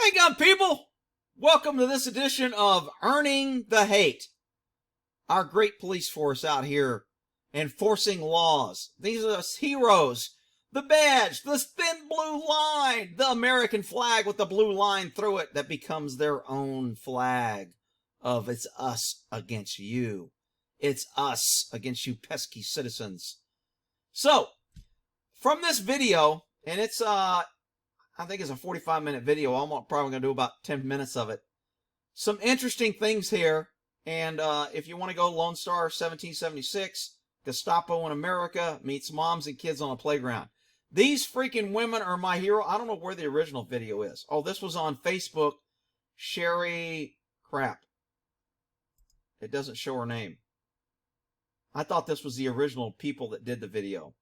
Hey, gun people! Welcome to this edition of Earning the Hate. Our great police force out here enforcing laws. These are us heroes. The badge, the thin blue line, the American flag with the blue line through it that becomes their own flag of it's us against you. It's us against you pesky citizens. So, from this video, and it's I think it's a 45-minute video. I'm probably going to do about 10 minutes of it. Some interesting things here. And if you want to go Lone Star 1776, Gestapo in America meets moms and kids on a playground. These freaking women are my hero. I don't know where the original video is. Oh, this was on Facebook. Sherry crap. It doesn't show her name. I thought this was the original people that did the video.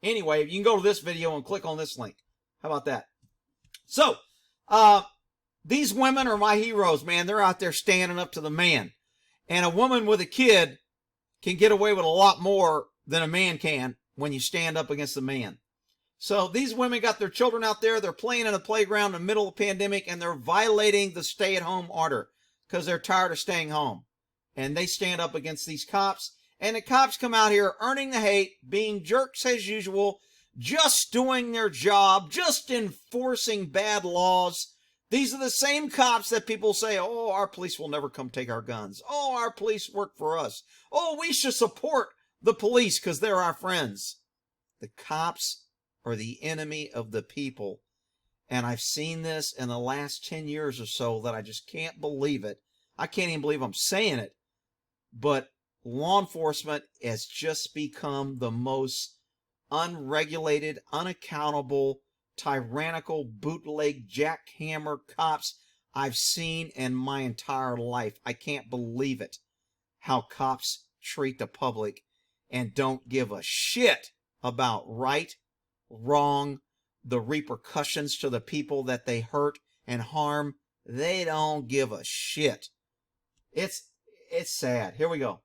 Anyway, you can go to this video and click on this link. How about that? So, these women are my heroes, man. They're out there standing up to the man. And a woman with a kid can get away with a lot more than a man can when you stand up against the man. So these women got their children out there. They're playing in the playground in the middle of the pandemic, and they're violating the stay-at-home order because they're tired of staying home. And they stand up against these cops. And the cops come out here earning the hate, being jerks as usual, just doing their job, just enforcing bad laws. These are the same cops that people say, oh, our police will never come take our guns. Oh, our police work for us. Oh, we should support the police because they're our friends. The cops are the enemy of the people. And I've seen this in the last 10 years or so that I just can't believe it. I can't even believe I'm saying it. But law enforcement has just become the most unregulated, unaccountable, tyrannical, bootleg, jackhammer cops I've seen in my entire life. I can't believe it, how cops treat the public and don't give a shit about right, wrong, the repercussions to the people that they hurt and harm. They don't give a shit. It's sad. Here we go.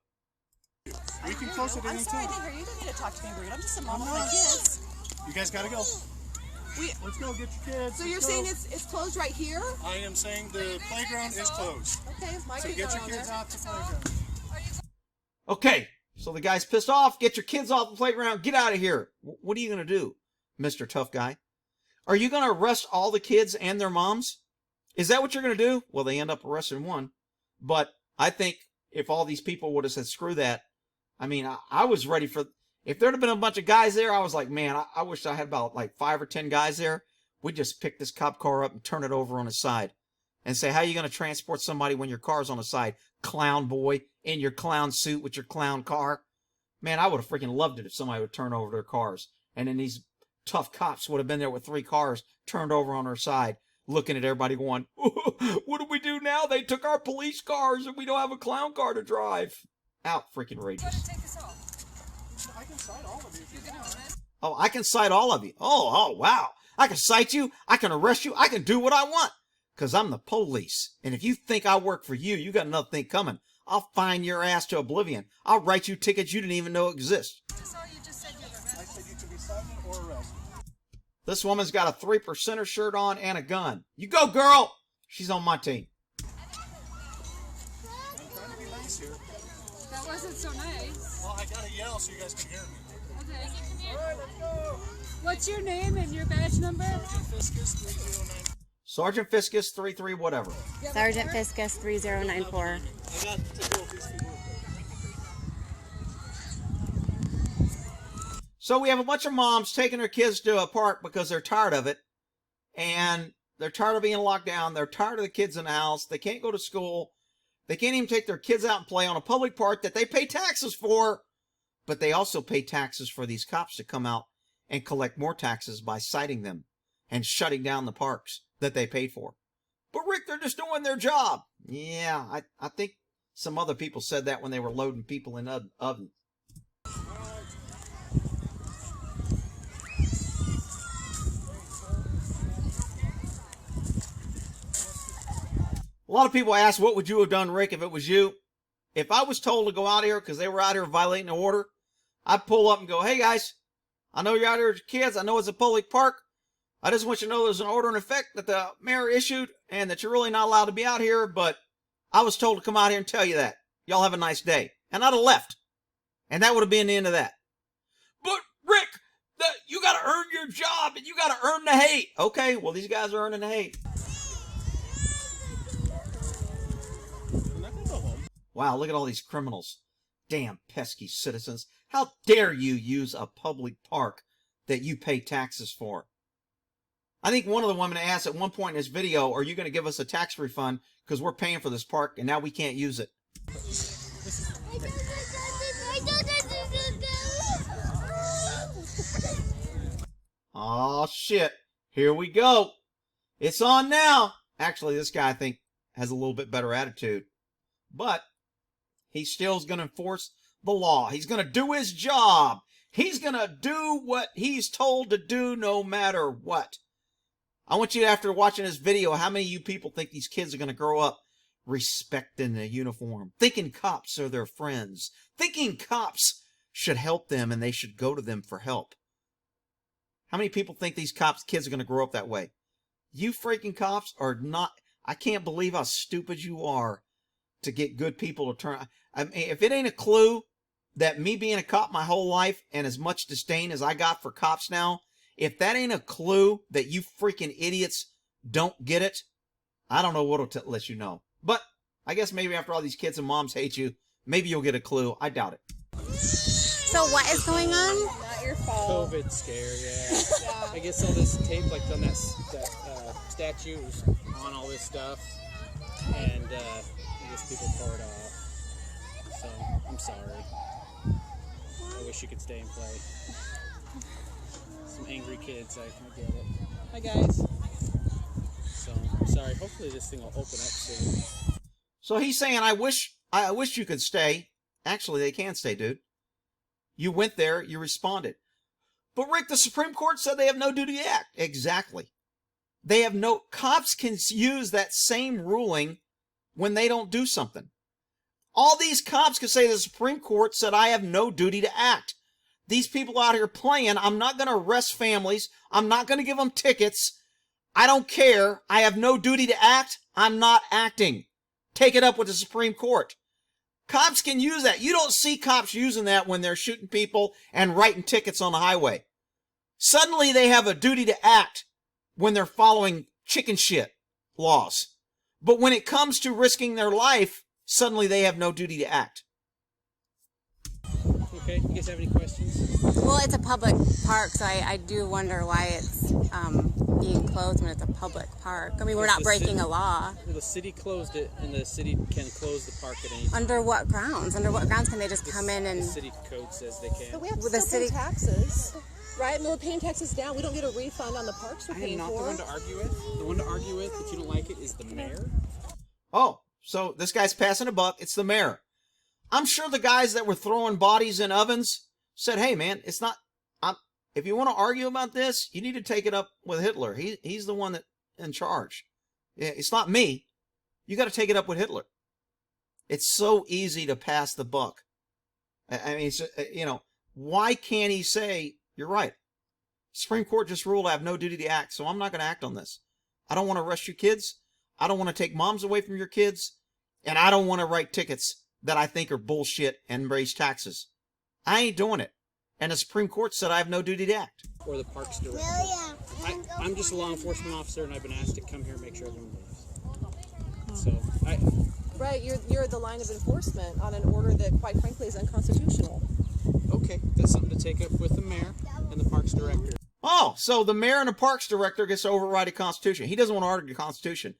We can close at any time. I'm sorry to hear you. Don't need to talk to me rude. I'm just a mom with my kids. You guys gotta go. Let's go get your kids. So you're saying it's closed right here? I am saying the playground is closed. Okay, my So kids get are your on kids there. out the playground. Okay, so the guy's pissed off. Get your kids off the playground. Get out of here. What are you going to do, Mr. Tough Guy? Are you going to arrest all the kids and their moms? Is that what you're going to do? Well, they end up arresting one. But I think if all these people would have said, screw that, I mean, I was ready for, if there'd have been a bunch of guys there, I was like, man, I wish I had about like 5 or 10 guys there. We'd just pick this cop car up and turn it over on the side and say, how are you going to transport somebody when your car's on the side? Clown boy in your clown suit with your clown car. Man, I would have freaking loved it if somebody would turn over their cars. And then these tough cops would have been there with 3 cars turned over on their side, looking at everybody going, what do we do now? They took our police cars and we don't have a clown car to drive. Out freaking rages. I can cite all of you if you want. Oh, I can cite all of you. Oh, wow. I can cite you. I can arrest you. I can do what I want. Because I'm the police. And if you think I work for you, you got another thing coming. I'll fine your ass to oblivion. I'll write you tickets you didn't even know exist. That's all you just said you were I said you could be cited or arrested. This woman's got a 3%er shirt on and a gun. You go, girl. She's on my team. I'm trying to be nice here. That wasn't so nice. Well, I gotta yell so you guys can hear me. Okay. All right, let's go. What's your name and your badge number? Sergeant Fiscus 309. Sergeant Fiscus 33 whatever. Sergeant Fiscus 3094. I got to go with these people. So we have a bunch of moms taking their kids to a park because they're tired of it. And they're tired of being locked down. They're tired of the kids in the house. They can't go to school. They can't even take their kids out and play on a public park that they pay taxes for. But they also pay taxes for these cops to come out and collect more taxes by citing them and shutting down the parks that they paid for. But Rick, they're just doing their job. Yeah, I think some other people said that when they were loading people in ovens. A lot of people ask, what would you have done, Rick, if it was you? If I was told to go out here because they were out here violating the order, I'd pull up and go, hey, guys, I know you're out here with your kids. I know it's a public park. I just want you to know there's an order in effect that the mayor issued and that you're really not allowed to be out here, but I was told to come out here and tell you that. Y'all have a nice day. And I'd have left. And that would have been the end of that. But, Rick, you got to earn your job and you got to earn the hate. Okay, well, these guys are earning the hate. I'm not gonna go home. Wow, look at all these criminals. Damn pesky citizens. How dare you use a public park that you pay taxes for? I think one of the women asked at one point in this video, are you going to give us a tax refund because we're paying for this park and now we can't use it? Oh, shit. Here we go. It's on now. Actually, this guy, I think, has a little bit better attitude. But he still is going to enforce the law. He's going to do his job. He's going to do what he's told to do no matter what. I want you, after watching this video, how many of you people think these kids are going to grow up respecting the uniform, thinking cops are their friends, thinking cops should help them and they should go to them for help? How many people think these kids are going to grow up that way? You freaking cops are not. I can't believe how stupid you are to get good people to turn. I mean, if it ain't a clue that me being a cop my whole life and as much disdain as I got for cops now, if that ain't a clue that you freaking idiots don't get it, I don't know what'll let you know. But I guess maybe after all these kids and moms hate you, maybe you'll get a clue. I doubt it. So what is going on? Not your fault. COVID scare, yeah. I guess all this tape, like on that statue, was on all this stuff, and I guess people tore it off. So I'm sorry. I wish you could stay and play. Some angry kids, I get it. Hi guys. So I'm sorry. Hopefully this thing will open up soon. So he's saying, I wish you could stay. Actually, they can stay, dude. You went there, you responded. But Rick, the Supreme Court said they have no duty to act. Exactly. They have no, cops can use that same ruling when they don't do something. All these cops can say the Supreme Court said I have no duty to act. These people out here playing, I'm not going to arrest families. I'm not going to give them tickets. I don't care. I have no duty to act. I'm not acting. Take it up with the Supreme Court. Cops can use that. You don't see cops using that when they're shooting people and writing tickets on the highway. Suddenly they have a duty to act when they're following chicken shit laws. But when it comes to risking their life, suddenly they have no duty to act. Okay, you guys have any questions? Well, it's a public park, so I do wonder why it's being closed when it's a public park. I mean, we're not breaking a law. The city closed it, and the city can close the park at any time. Under what grounds? Under what grounds can they just come in and... The city code says they can. But we have to With the still pay city- taxes, right? And we're paying taxes down. We don't get a refund on the parks we're I am paying not for. the one to argue with. The one to argue with, if you don't like it, is the mayor. Oh, so this guy's passing a buck. It's the mayor. I'm sure the guys that were throwing bodies in ovens said, hey, man, it's not... if you want to argue about this, you need to take it up with Hitler. He's the one that's in charge. It's not me. You got to take it up with Hitler. It's so easy to pass the buck. I mean, it's, why can't he say, you're right. Supreme Court just ruled I have no duty to act, so I'm not going to act on this. I don't want to arrest your kids. I don't want to take moms away from your kids. And I don't want to write tickets that I think are bullshit and raise taxes. I ain't doing it. And the Supreme Court said I have no duty to act. Or the parks director. I'm just a law enforcement officer, and I've been asked to come here and make sure everyone leaves. So, Right, you're the line of enforcement on an order that, quite frankly, is unconstitutional. okay, that's something to take up with the mayor and the parks director. Oh, so the mayor and the parks director gets to override the Constitution. He doesn't want to argue the Constitution.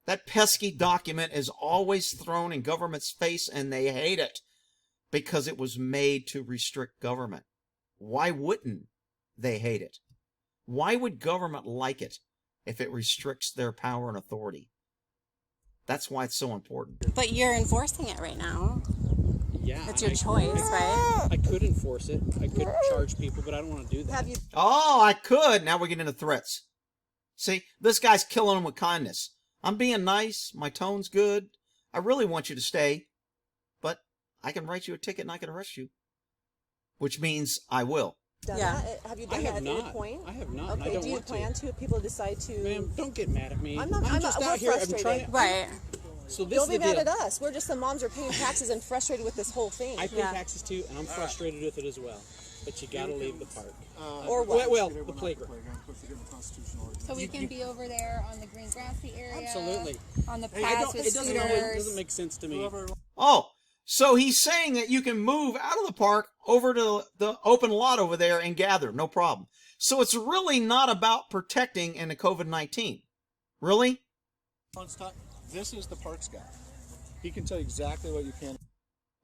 That pesky document is always thrown in government's face, and they hate it because it was made to restrict government. Why wouldn't they hate it? Why would government like it if it restricts their power and authority? That's why it's so important. But you're enforcing it right now. Yeah. It's your choice, right? I could enforce it. I could charge people, but I don't want to do that. Have you? Oh, I could. Now we're getting into threats. See, this guy's killing them with kindness. I'm being nice. My tone's good. I really want you to stay. But I can write you a ticket and I can arrest you. Which means I will. Done Yeah. that? Have you I done have that at any not. point? I have not. and I Okay, don't do you want plan to? If people decide to... Ma'am, don't get mad at me. I'm not- just we're out here. I'm frustrated. trying to. Right. So this Don't is be the mad deal. at us. We're just the moms who are paying taxes and frustrated with this whole thing. I pay Yeah. taxes too, and I'm frustrated with it as well. But you gotta leave the park. Or what? Well, the playground. So we can be over there on the green grassy area. Absolutely. On the I paths don't, with it doesn't always scooters. doesn't make sense to me. Oh, so he's saying that you can move out of the park over to the open lot over there and gather, no problem. So it's really not about protecting in the COVID-19. Really? This is the parks guy. He can tell you exactly what you can.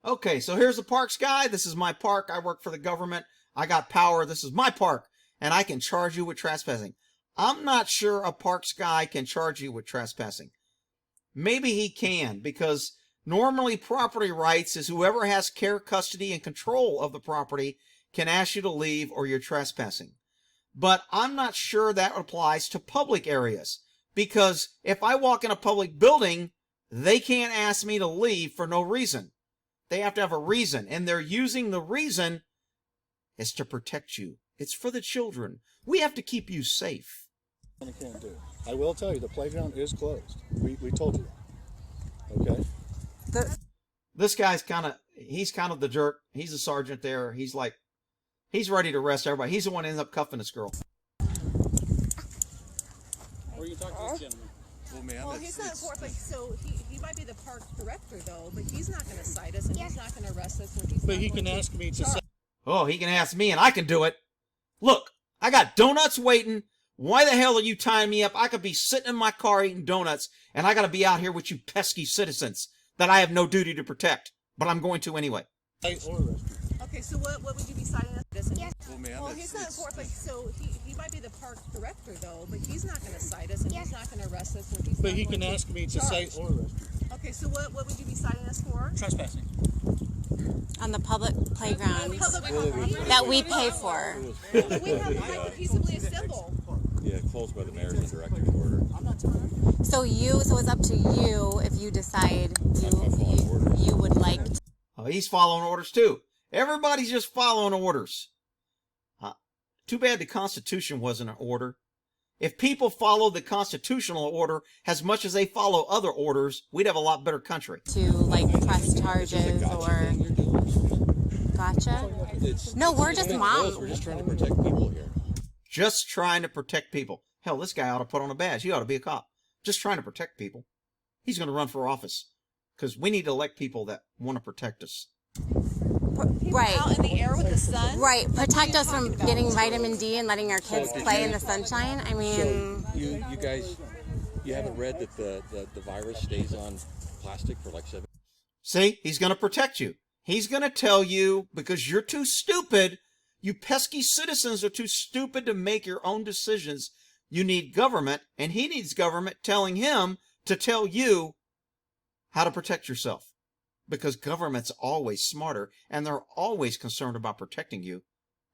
Okay, so here's the parks guy. This is my park. I work for the government. I got power. This is my park. And I can charge you with trespassing. I'm not sure a parks guy can charge you with trespassing. Maybe he can, because normally property rights is whoever has care, custody, and control of the property can ask you to leave or you're trespassing. But I'm not sure that applies to public areas, because if I walk in a public building, they can't ask me to leave for no reason. They have to have a reason, and they're using the reason is to protect you. It's for the children. We have to keep you safe. And can't do. I will tell you, the playground is closed. We told you that. Okay. This guy's he's kind of the jerk. He's a sergeant there. He's ready to arrest everybody. He's the one that ends up cuffing this girl. Or you talk to this gentleman. Well, man, Well, he's not for, but so he might be the park director though, but he's not going to cite us and he's not going to arrest us. And he's but not he going can to ask me to charge. say. Oh, he can ask me and I can do it. Look, I got donuts waiting. Why the hell are you tying me up? I could be sitting in my car eating donuts and I got to be out here with you pesky citizens that I have no duty to protect. But I'm going to anyway. Or arrest you. Okay, so what would you be citing us? Yes. Well, man, Well, he's not for, but so he might be the park director though, but he's not going to cite us and he's not going to arrest us. And he's but not he going can to ask me to charge. say or arrest you. Okay, so what would you be citing us for? Trespassing. On the public playground Public that we pay for. We have the right to peaceably assemble. Yeah, closed by the mayor's and director's order. So it's up to you if you decide you would like to. Oh, he's following orders too. Everybody's just following orders. Too bad the Constitution wasn't an order. If people followed the constitutional order as much as they follow other orders, we'd have a lot better country. To like press charges or gotcha? No, we're just moms. We're just trying to protect people here. Just trying to protect people. Hell, this guy ought to put on a badge. He ought to be a cop. Just trying to protect people. He's going to run for office because we need to elect people that want to protect us. Right. Out in the air with the sun. Right. Protect us from getting vitamin D and letting our kids play in the sunshine. I mean, You guys, you haven't read that the virus stays on plastic for like 7. See, he's going to protect you. He's going to tell you because you're too stupid. You pesky citizens are too stupid to make your own decisions. You need government, and he needs government telling him to tell you how to protect yourself. Because government's always smarter, and they're always concerned about protecting you.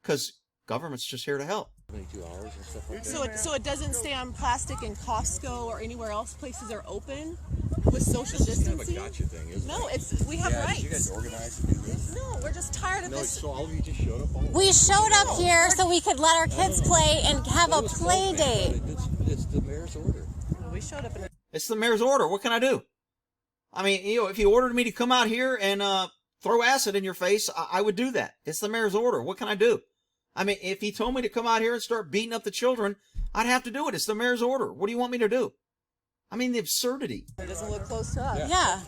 Because government's just here to help. 72 hours and stuff like that. So it doesn't stay on plastic in Costco or anywhere else. Places are open with social It's kind of a distancing. gotcha thing, isn't No, it? we have Yeah, rights. did you guys organize to do this? No, we're just tired of No, this. so all of you just showed up all we showed up here so we could let our kids play and have a play date. It's the mayor's order. We showed up in It's the mayor's order. What can I do? I mean, if you ordered me to come out here and throw acid in your face, I would do that. It's the mayor's order. What can I do? I mean, if he told me to come out here and start beating up the children, I'd have to do it. It's the mayor's order. What do you want me to do? I mean, the absurdity. It doesn't look close to us. Yeah.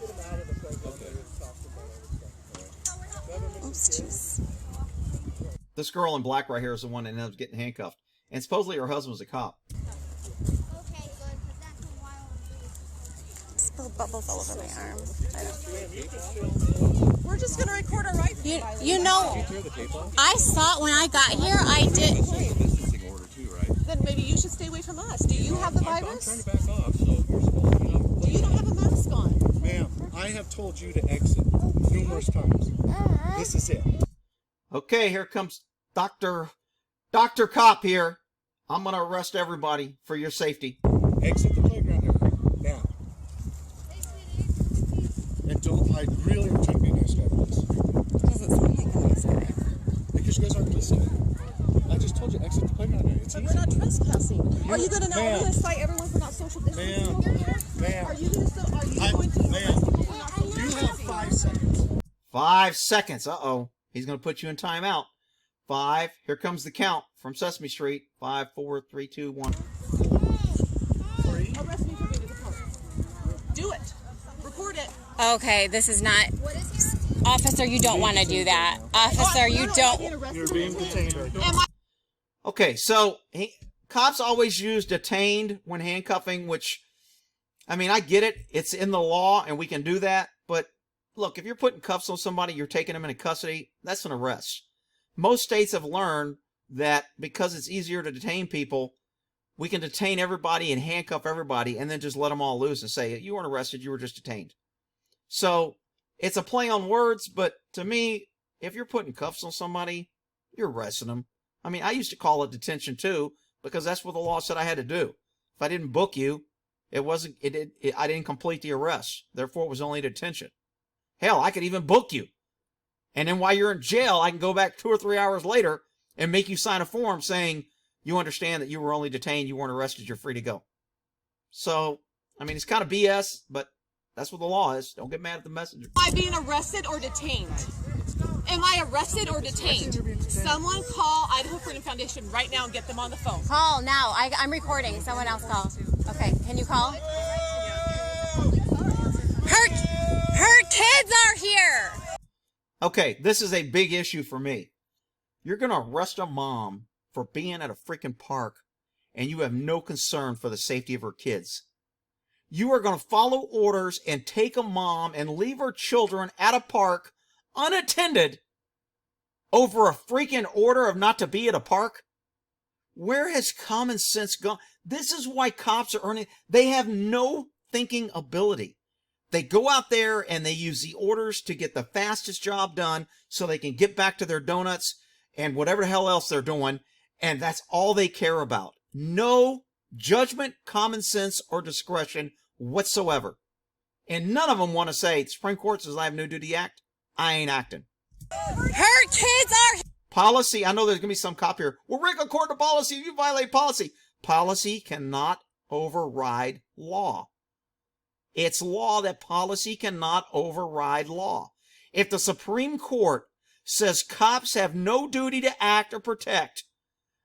Oops, jeez. This girl in black right here is the one that ended up getting handcuffed. And supposedly her husband was a cop. Spilled bubbles all over my arm. We're just going to record our rights. You know, I saw it when I got here. I did. Distancing order too, right? Then maybe you should stay away from us. Do you have the I'm trying virus? to back off, so you're supposed to, You don't have a mask on. Ma'am, I have told you to exit numerous times. This is it. Okay, here comes Dr. Cop here. I'm going to arrest everybody for your safety. Exit the playground area now. And I really am trying to be nice guy with this. Doesn't sound like a nice guy. Because you guys aren't listening. I just told you, exit the playground area. It's But easy. we're not trespassing. Are you gonna now? Ma'am. Are you gonna cite everyone for not social distancing over here? Ma'am. Are you going to arrest Ma'am. people for not social You distancing? have 5 seconds. 5 seconds. Uh-oh. He's going to put you in timeout. 5. Here comes the count from Sesame Street. 5, 4, 3, 2, 1. Arrest me for being at the park. Do it. Report it. Okay, this is not. Officer, you don't want to do that. Officer, you don't. You're being detained right now. Okay, so cops always use detained when handcuffing, which, I mean, I get it. It's in the law, and we can do that. But, look, if you're putting cuffs on somebody, you're taking them into custody, that's an arrest. Most states have learned that because it's easier to detain people, we can detain everybody and handcuff everybody and then just let them all loose and say, you weren't arrested, you were just detained. So, it's a play on words, but to me, if you're putting cuffs on somebody, you're arresting them. I mean, I used to call it detention too, because that's what the law said I had to do. If I didn't book you, I didn't complete the arrest. Therefore, it was only detention. Hell, I could even book you. And then while you're in jail, I can go back 2 or 3 hours later and make you sign a form saying you understand that you were only detained, you weren't arrested, you're free to go. So, I mean, it's kind of BS, but that's what the law is. Don't get mad at the messenger. Am I being arrested or detained? Am I arrested or detained? Someone call Idaho Freedom Foundation right now and get them on the phone. Call now. I'm recording. Someone else call. Okay, can you call? Her kids are here. Okay, this is a big issue for me. You're going to arrest a mom for being at a freaking park and you have no concern for the safety of her kids. You are going to follow orders and take a mom and leave her children at a park unattended over a freaking order of not to be at a park? Where has common sense gone? This is why cops are earning. They have no thinking ability. They go out there and they use the orders to get the fastest job done so they can get back to their donuts and whatever the hell else they're doing. And that's all they care about. No judgment, common sense, or discretion whatsoever. And none of them want to say, the Supreme Court says I have no duty to act. I ain't acting. Her kids are... Policy, I know there's going to be some cop here. Well, Rick, according to policy, if you violate policy. Policy cannot override law. It's law that policy cannot override law. If the Supreme Court says cops have no duty to act or protect,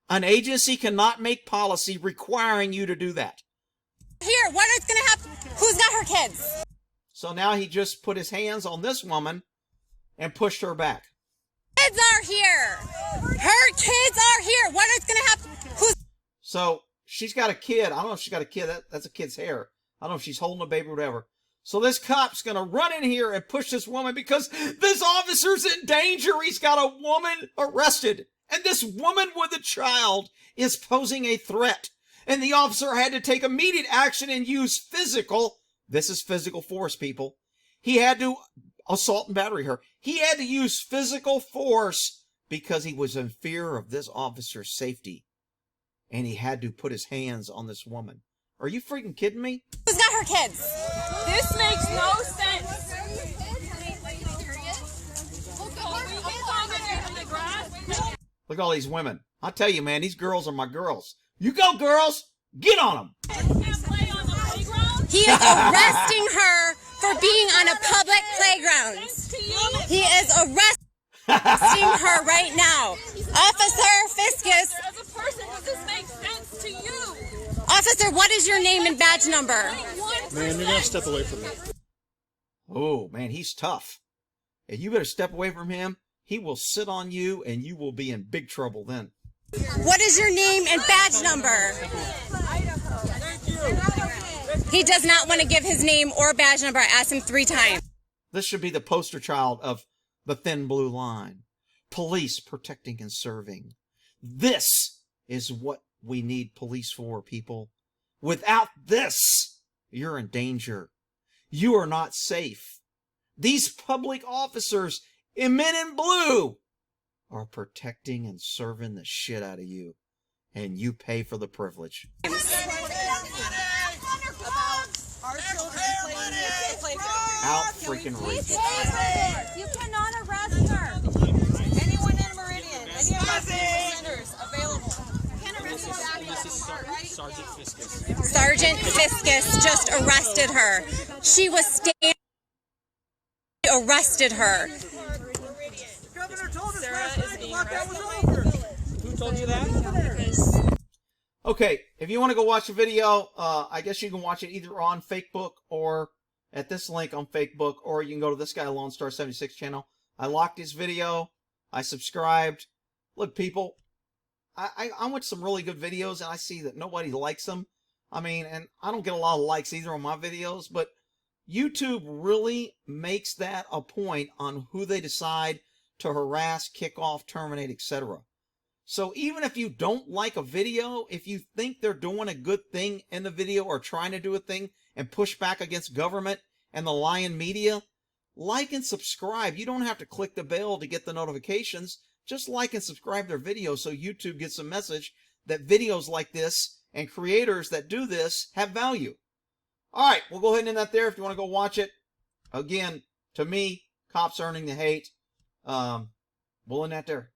an agency cannot make policy requiring you to do that. Here, what is going to happen? Who's got her kids? So now he just put his hands on this woman and pushed her back. Kids are here. Her kids are here. What is going to happen? So she's got a kid. I don't know if she's got a kid. That's a kid's hair. I don't know if she's holding a baby or whatever. So this cop's going to run in here and push this woman because this officer's in danger. He's got a woman arrested. And this woman with a child is posing a threat. And the officer had to take immediate action and use physical. This is physical force, people. He had to assault and battery her. He had to use physical force because he was in fear of this officer's safety. And he had to put his hands on this woman. Are you freaking kidding me? Who's got her kids? This makes no sense. Look at all these women. I tell you, man, these girls are my girls. You go, girls! Get on them! He is arresting her for being on a public playground. He is arresting her right now. Officer Fiscus. As a person, does this make sense to you? Officer, what is your name and badge number? Man, you're going to step away from me. Oh, man, he's tough. And you better step away from him. He will sit on you, and you will be in big trouble then. What is your name and badge number? He does not want to give his name or badge number. I asked him 3 times. This should be the poster child of the thin blue line. Police protecting and serving. This is what we need police for, people. Without this, you're in danger. You are not safe. These public officers in men in blue are protecting and serving the shit out of you. And you pay for the privilege. Out freaking reach. You cannot arrest her. Anyone in Meridian, any of our centers of this is Sergeant Fiscus. Sergeant Fiscus just arrested her. She was standing. Arrested her. Who told you that? Okay, if you want to go watch the video, I guess you can watch it either on Facebook or at this link on Facebook, or you can go to this guy Lone Star 76 channel. I locked his video. I subscribed. Look, people, I watch some really good videos, and I see that nobody likes them. I mean, and I don't get a lot of likes either on my videos, but YouTube really makes that a point on who they decide to harass, kick off, terminate, etc. So even if you don't like a video, if you think they're doing a good thing in the video or trying to do a thing and push back against government and the lying media, like and subscribe. You don't have to click the bell to get the notifications. Just like and subscribe their videos so YouTube gets a message that videos like this and creators that do this have value. All right, we'll go ahead and end that there if you want to go watch it. Again, to me, cops earning the hate. We'll end that there.